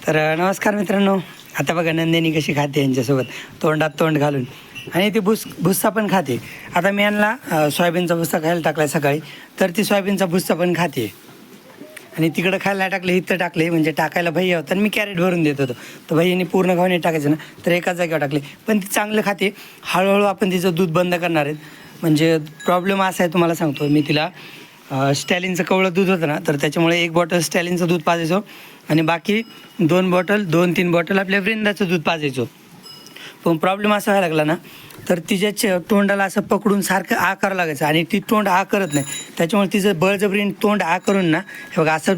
तर नमस्कार मित्रांनो. आता बघा नंदिनी कशी खाते यांच्यासोबत तोंडात तोंड घालून, आणि ती भुस्सा पण खाते. आता मी यांना सोयाबीनचा भुस्सा खायला टाकला आहे सकाळी, तर ती सोयाबीनचा भुस्सा पण खाते. आणि तिकडं खायला टाकले, इथं टाकले, म्हणजे टाकायला भैया होता आणि मी कॅरेट भरून देत होतो. तर भैयाने पूर्ण घावणे टाकायचं ना, तर एकाच जागेवर टाकले. पण ती चांगलं खाते. हळूहळू आपण तिचं दूध बंद करणार आहेत. म्हणजे प्रॉब्लेम असा आहे, तुम्हाला सांगतो मी. तिला स्टॅलिनचं कवळं दूध होतं ना, तर त्याच्यामुळे 1 बॉटल स्टॅलिनचं दूध पाजायचो आणि बाकी 2-3 बॉटल आपल्या वृंदाचं दूध पाजायचो. पण प्रॉब्लेम असा व्हायला लागला ना, तर तिच्या तोंडाला असं पकडून सारखं आ करावं लागायचं आणि ती तोंड आ करत नाही. त्याच्यामुळे तिचं बळजबरीने तोंड आ करून ना, हे बघा असं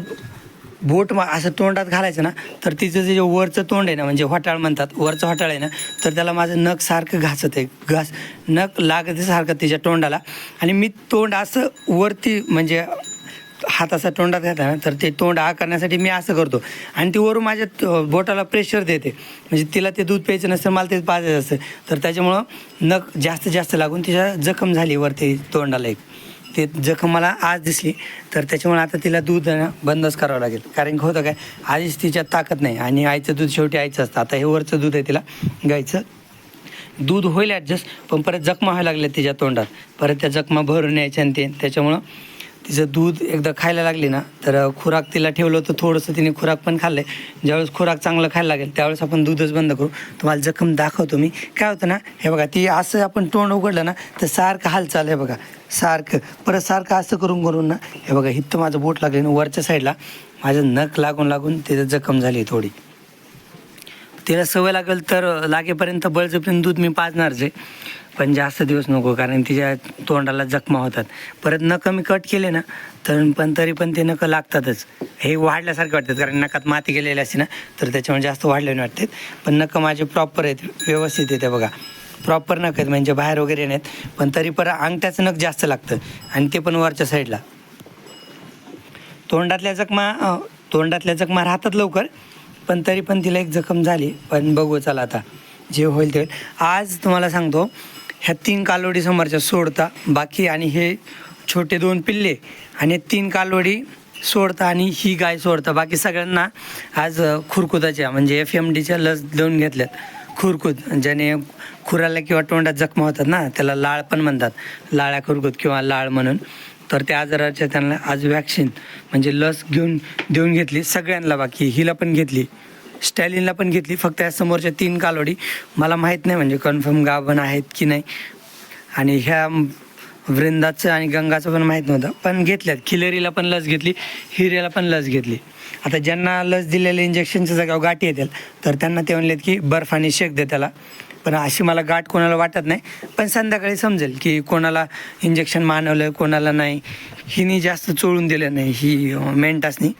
बोट असं तोंडात घालायचं ना, तर तिचं जे वरचं तोंड आहे ना, म्हणजे होटाळ म्हणतात, वरचं होटाळ आहे ना, तर त्याला माझं नख सारखं घासत आहे. नख लागते सारखं तिच्या तोंडाला. आणि मी तोंड असं वरती, म्हणजे हात असा तोंडात घातला ना, तर ते तोंड आ करण्यासाठी मी असं करतो आणि ती वरून माझ्या बोटाला प्रेशर देते. म्हणजे तिला ते दूध प्यायचं नसतं, मला ते पाजायचं असतं. तर त्याच्यामुळं नख जास्त लागून तिच्या जखम झाली वरती तोंडाला एक. ते जखम मला आज दिसली, तर त्याच्यामुळे आता तिला दूध बंदच करावं लागेल. कारण की होतं काय, आधीच तिच्यात ताकद नाही आणि आईचं दूध शेवटी आईचं असतं. आता हे वरचं दूध आहे, तिला गाईचं दूध होईल ॲडजस्ट, पण परत जखमा व्हायला लागल्या तिच्या तोंडात. परत त्या जखमा भरून यायच्या आणि त्याच्यामुळं तिचं दूध एकदा खायला लागली ना, तर खुराक तिला ठेवलं होतं थोडंसं, तिने खुराक पण खाल्लं आहे. ज्यावेळेस खुराक चांगलं खायला लागेल त्यावेळेस आपण दूधच बंद करू. तुम्हाला जखम दाखवतो मी. काय होतं ना, हे बघा, ती असं आपण तोंड उघडलं ना, तर सारखं हालचाल आहे बघा, सारखं परत सारखं असं करून ना, हे बघा इथं माझं बोट लागले ना, वरच्या साईडला माझं नख लागून तिथं जखम झाली थोडी. तिला सवय लागेपर्यंत बळजबरीने दूध मी पाजणारच आहे, पण जास्त दिवस नको, कारण तिच्या तोंडाला जखमा होतात. परत नखं मी कट केले ना, तरी पण ते नखं लागतातच. हे वाढल्यासारखे वाटतात, कारण नखात माती गेलेली असते ना, तर त्याच्यामुळे जास्त वाढलेले वाटतात. पण नखं माझे प्रॉपर आहेत, व्यवस्थित येते बघा, प्रॉपर नख आहेत, म्हणजे बाहेर वगैरे नाहीत. पण तरी परत अंगठ्याचं नख जास्त लागतं, आणि ते पण वरच्या साईडला. तोंडातल्या जखमा राहतात लवकर, पण तरी पण तिला एक जखम झाली. पण बघू, चला आता जे होईल ते होईल. आज तुम्हाला सांगतो, ह्या 3 कालवडी समोरच्या सोडता बाकी, आणि हे छोटे 2 पिल्ले आणि 3 कालवडी सोडता, आणि ही गाय सोडता. बाकी सगळ्यांना आज खुरकुताच्या, म्हणजे FMDच्या लस देऊन घेतल्यात. खुरकूत, ज्याने खुराला किंवा तोंडात जखमा होतात ना, त्याला लाळ पण म्हणतात, लाळ्या खुरकूत किंवा लाळ म्हणून. तर त्या आजाराच्या त्यांना आज वॅक्सिन, म्हणजे लस देऊन घेतली सगळ्यांना. बाकी हिला पण घेतली, स्टॅलिनला पण घेतली. फक्त या समोरच्या 3 कालवडी मला माहीत नाही, म्हणजे कन्फर्म गाभण आहेत की नाही. आणि ह्या वृंदाचं आणि गंगाचं पण माहीत नव्हतं, पण घेतल्यात. खिलेरीला पण लस घेतली, हिऱ्याला पण लस घेतली. आता ज्यांना लस दिलेल्या इंजेक्शनच्या जागेवर गाठी येतील, तर त्यांना ते म्हणलेत की बर्फाने शेक दे त्याला. पण अशी मला गाठ कोणाला वाटत नाही, पण संध्याकाळी समजेल की कोणाला इंजेक्शन मानवलं, कोणाला नाही. हिनी जास्त चोळून दिलं नाही, ही मेंटासनी.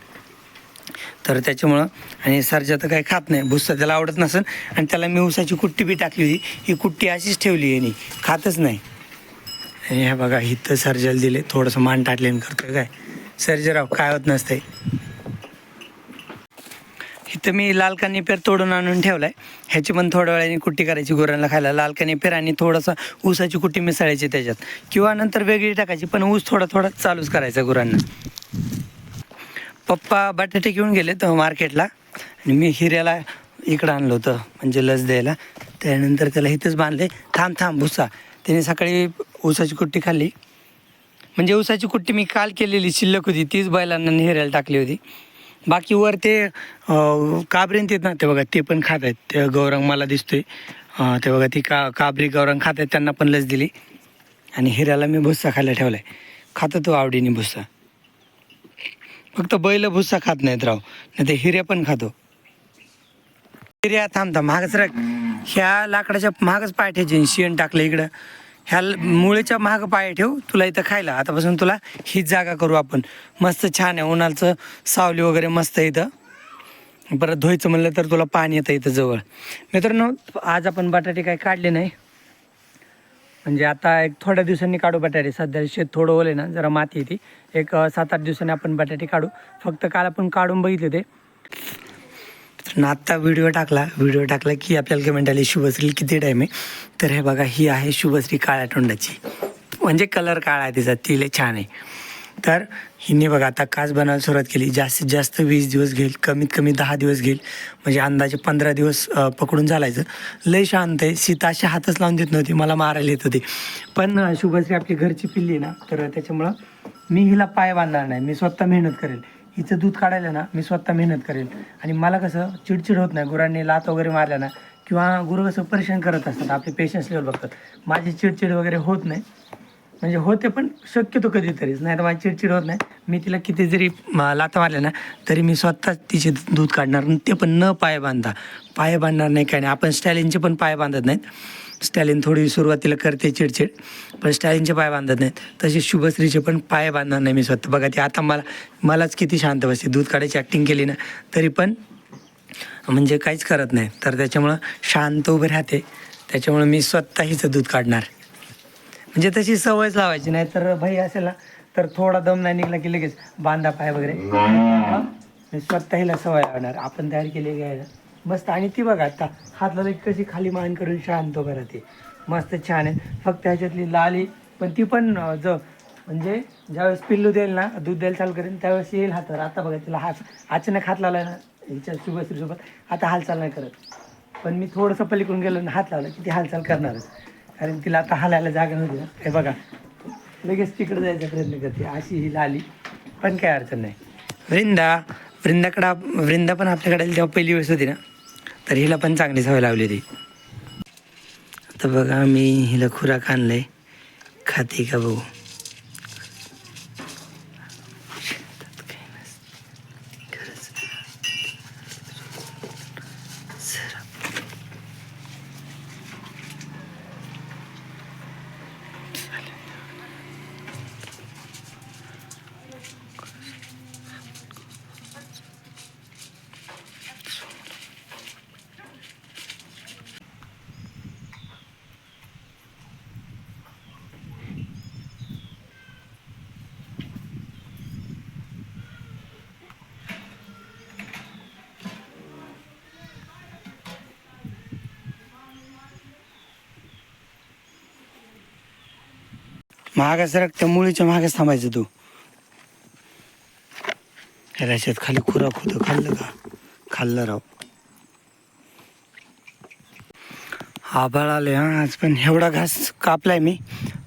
तर त्याच्यामुळं, आणि सरजा तर काही खात नाही, भुस्सा त्याला आवडत नसेल. आणि त्याला मी उसाची कुट्टी बी टाकली होती, ही कुट्टी अशीच ठेवली आहे, खातच नाही. आणि हे बघा, इथं सर्जाला दिले, थोडंसं मान टाटलेन करतोय काय सर्जराव, काय होत नसतंय. इथं मी लाल कानिपेर तोडून आणून ठेवला आहे. ह्याची पण थोड्या वेळाने कुट्टी करायची गुरांना खायला. लाल कानिपेर आणि थोडंसं ऊसाची कुट्टी मिसळायची त्याच्यात, किंवा नंतर वेगळी टाकायची, पण ऊस थोडा चालूच करायचा गुरांना. पप्पा बटाटे घेऊन गेले तर मार्केटला, आणि मी हिऱ्याला इकडं आणलं होतं, म्हणजे लस द्यायला. त्यानंतर त्याला इथंच बांधले. थांब भुसा. त्याने सकाळी ऊसाची कुट्टी खाल्ली, म्हणजे ऊसाची कुट्टी मी काल केलेली शिल्लक होती, तीच बैलांना हिऱ्याला टाकली होती. बाकी वर ते काबरीन येत ना, ते बघा, ते पण खात आहेत. ते गौरंग मला दिसतोय, ते बघा, ती काबरी गौरंग खात आहेत, त्यांना पण लस दिली. आणि हिऱ्याला मी भुस्सा खायला ठेवला आहे, खातो तो आवडीने भुस्सा. फक्त बैल भुस्सा खात नाहीत राव, नाही ते हिऱ्या पण खातो. हिऱ्या थांब महागच राख. ह्या लाकडाच्या महागच पाय ठेवायचे, शेण टाकलं इकडं, ह्या मुळेच्या महाग पाय ठेव, तुला इथं खायला. आतापासून तुला हीच जागा करू आपण. मस्त छान आहे, उन्हाचं सावली वगैरे मस्त आहे इथं. परत धुवायचं म्हणलं तर तुला पाणी येतं इथं जवळ. मित्रांनो, आज आपण बटाटे काही काढले नाही, म्हणजे आता एक थोड्या दिवसांनी काढू बटाटे. सध्या शेत थोडं ओले ना, जरा माती येते. एक 7-8 दिवसांनी आपण बटाटे काढू. फक्त काल आपण काढून बघितले ते. आत्ता व्हिडिओ टाकला की आपल्याला कमेंट आली, शुभश्री किती टाईम आहे. तर हे बघा, ही आहे शुभश्री काळ्या तोंडाची, म्हणजे कलर काळा आहे तिचा, ती लय छान आहे. तर हिने बघा आता कास बनायला सुरुवात केली. जास्तीत जास्त 20 दिवस घेईल, कमीत कमी 10 दिवस घेईल, म्हणजे अंदाजे 15 दिवस पकडून चालायचं. लय शांत आहे. सीता अशी हातच लावून देत नव्हती, मला मारायला येत होती. पण शुभश्री आपली घरची पिल्ली ना, तर त्याच्यामुळं मी हिला पाय बांधणार नाही. मी स्वतः मेहनत करेल. हिचं दूध काढायला ना मी स्वतः मेहनत करेल. आणि मला कसं चिडचिड होत नाही. गुरांनी लात वगैरे मारल्या ना, किंवा गुरु कसं परेशान करत असतात, आपले पेशन्स लेवल बघतात. माझी चिडचिड वगैरे होत नाही, म्हणजे होते पण शक्यतो कधीतरीच, नाही तर माझी चिडचिड होत नाही. मी तिला किती जरी लाथा मारल्या ना, तरी मी स्वतः तिचे दूध काढणार, ते पण न पाय बांधता. पाय बांधणार नाही काय नाही. आपण स्टॅलिनचे पण पाय बांधत नाहीत. स्टॅलिन थोडी सुरुवातीला करते चिडचिड, पण स्टॅलिनचे पाय बांधत नाहीत. तसे शुभश्रीचे पण पाय बांधणार नाही मी स्वतः. बघा ती आता मलाच किती शांत बसते. दूध काढायची ॲक्टिंग केली ना, तरी पण म्हणजे काहीच करत नाही. तर त्याच्यामुळं शांत उभे राहते. त्याच्यामुळं मी स्वतः हिचं दूध काढणार. म्हणजे तशी सवयच लावायची. नाही तर भाई असेल ना, तर थोडा दम नाही निघला की लगेच बांधा पाय वगैरे. मी स्वतः हिला सवय लावणार. आपण तयार केली घ्यायला मस्त. आणि ती बघा आता हातला कशी खाली मान करून शांत उभं राहते. मस्त छान आहे. फक्त ह्याच्यातली लाली पण ती पण म्हणजे ज्यावेळेस पिल्लू देईल ना, दूध द्यायला चालू करेन त्यावेळेस येईल हातावर. आता बघा तिला अचानक हात लावला ना हिच्या शुभश्रीसोबत, आता हालचाल नाही करत. पण मी थोडंसं पलीकडून गेलो ना, हात लावला की ती हालचाल करणारच. कारण तिला आता हालायला जागा नव्हती ना. हे बघा लगेच तिकडे जायचा प्रयत्न करते. अशी ही लाली, पण काय अडचण नाही. वृंदा पण आपल्याकडे जेव्हा पहिली वेळेस होती ना, तर हिला पण चांगली सवय लावली होती. आता बघा मी हिला खुराक आणलंय, खाते का बघू. महागा सरकत्या मुळीच्या महागच थांबायचं तू. ह्याच्यात खाली खुराक होतं, खाल्लं का? खाल्लं राव. आभाळ आले हा आज, पण एवढा घास कापलाय मी.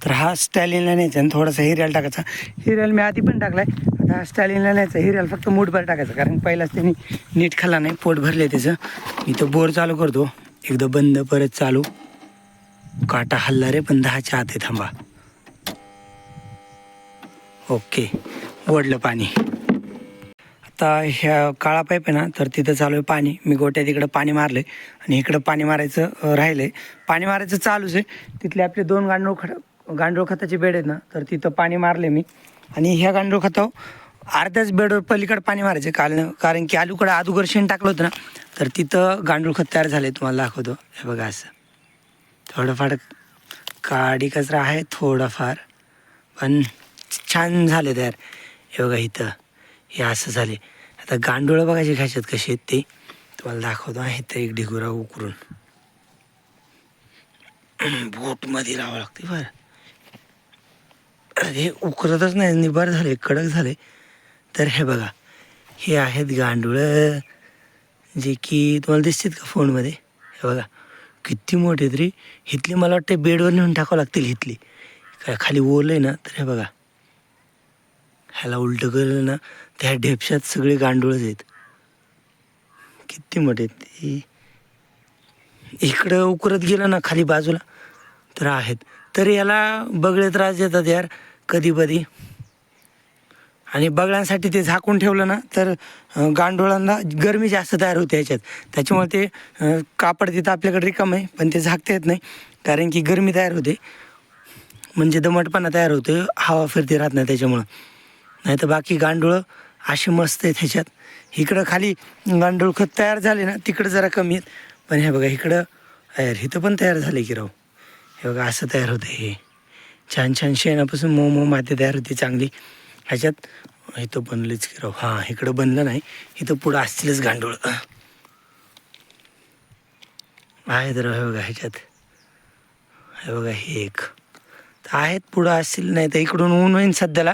तर हा स्टॅलिनला न्यायचा आणि थोडासा हिऱ्याला टाकायचा. हिऱ्याला मी आधी पण टाकलाय, आता हा स्टॅलिनला न्यायचा. हिऱ्याला फक्त मूठभर टाकायचं, कारण पहिलाच त्यांनी नीट खाल्ला नाही, पोट भरले त्याचं. मी तो बोर चालू करतो, एकदा बंद परत चालू. काटा हल्ला रे, पण 10च्या आत आहे. थांबा. ओके, ओढलं पाणी. आता ह्या काळा पाईप आहे ना, तर तिथं चालू आहे पाणी. मी गोट्या तिकडं पाणी मारलं आहे आणि इकडं पाणी मारायचं राहिलं आहे. पाणी मारायचं चालूच आहे. तिथले आपले 2 गांडूळ खताचे बेड आहेत ना, तर तिथं पाणी मारले मी. आणि ह्या गांडूळ खतावर अर्ध्याच बेडवर पलीकडं पाणी मारायचं. कारण की अगोदर शेण टाकलं होतं ना, तर तिथं गांडूळ खत तयार झाले. तुम्हाला दाखवतो. हे बघा असं थोडंफार काडी कचरा आहे, थोडाफार, पण छान झाले तयार. हे बघा इथं हे असं झाले. आता गांडूळं बघायचे घ्यायच्यात कसे आहेत ते तुम्हाला दाखवतो. आहे तर एक ढिगुरा उकरून बोटमध्ये लावावं लागते बरं. हे उकरतच नाही, निबार झाले, कडक झाले. तर हे बघा, हे आहेत गांडूळं, जे की तुम्हाला दिसतात का फोनमध्ये. हे बघा किती मोठे तरी. इथली मला वाटतं बेडवर नेऊन टाकावं लागतील. इथली काय खाली ओलं आहे ना, तर हे बघा ह्याला उलटं केलं ना, त्या ढेपशात सगळे गांडूळच आहेत. किती मोठे आहेत. इकडं उकरत गेलं ना खाली बाजूला तर आहेत. तर याला बगळे त्रास देतात यार कधी कधी. आणि बगळ्यांसाठी ते झाकून ठेवलं ना, तर गांडुळांना गरमी जास्त तयार होते ह्याच्यात. त्याच्यामुळे ते कापड तिथं आपल्याकडे रिकाम आहे, पण ते झाकता येत नाही, कारण की गरमी तयार होते. म्हणजे दमटपणा तयार होते, हवा फिरती राहत नाही त्याच्यामुळं. नाही तर बाकी गांडूळं अशी मस्त आहेत ह्याच्यात. इकडं खाली गांडूळ खत तयार झाले ना, तिकडं जरा कमी आहेत. पण हे बघा इकडं यार इथं पण तयार झाले की राव. हे बघा असं तयार होतं. हे छान छान शेणापासून मऊ माती तयार होती चांगली ह्याच्यात. इथं बनलेच की राव. हां, इकडं बनलं नाही, इथं पुढं असतीलच गांडूळ आहे तर. हे बघा ह्याच्यात, हे बघा हे एक आहेत पुढं असतील, नाही तर इकडून ऊन होईन सध्याला.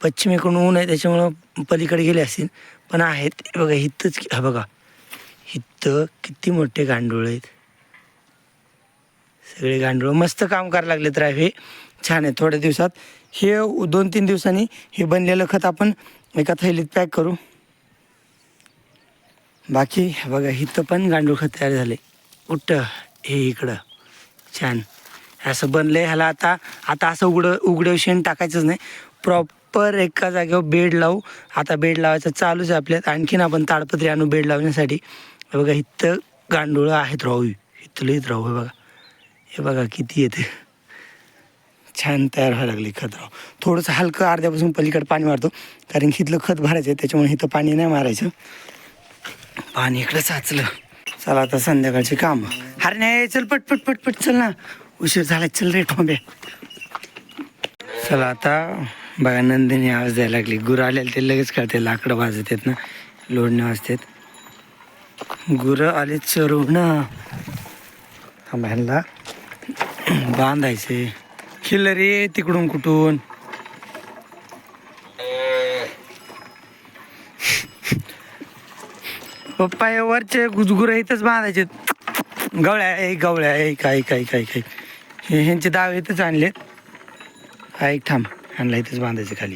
पश्चिमेकडून ऊन आहे त्याच्यामुळं पलीकडे गेले असतील, पण आहेत हे बघा इथंच. हा बघा इथं किती मोठे गांडूळ आहेत, सगळे गांडूळ मस्त काम करायला लागले. तर हे छान आहे. थोड्या दिवसात हे 2-3 दिवसांनी हे बनलेलं खत आपण एका थैलीत पॅक करू. बाकी हे बघा इथं पण गांडूळ खत तयार झाले. कुठं हे इकडं छान असं बनलं आहे. ह्याला आता असं उघडं शेण टाकायचंच नाही, प्रॉपर एका जागेवर बेड लावू. आता बेड लावायचं चालूच आहे आपल्यात. आणखीन आपण ताडपत्री आणू बेड लावण्यासाठी. हे बघा इथं गांडूळं आहेत राहू, इथं लिहित राहू. हे बघा किती येते, छान तयार व्हायला लागले खत राहू. थोडंसं हलकं अर्ध्यापासून पलीकडे पाणी मारतो, कारण की इथलं खत भरायचं आहे त्याच्यामुळे इथं पाणी नाही मारायचं. पाणी इकडं साचलं. चला आता संध्याकाळची काम. अरे नाही चल पट चल ना, उशीर झाला. चल रे ठोंब्या. चला आता बघा नंदिनी आवाज द्यायला लागली. गुरं आलेले ते लगेच कळते, लाकडं वाजत आहेत ना, लोडणे वाजतात. गुरं आले चरून ह्यांना बांधायचे. खिल्लरी तिकडून कुठून पप्पा हे वरचे गुरं इथंच बांधायचे. गवळ्या काय हे ह्यांचे दाव इथंच आणलेत. ऐक थांब, ह्यांना इथंच बांधायचे खाली.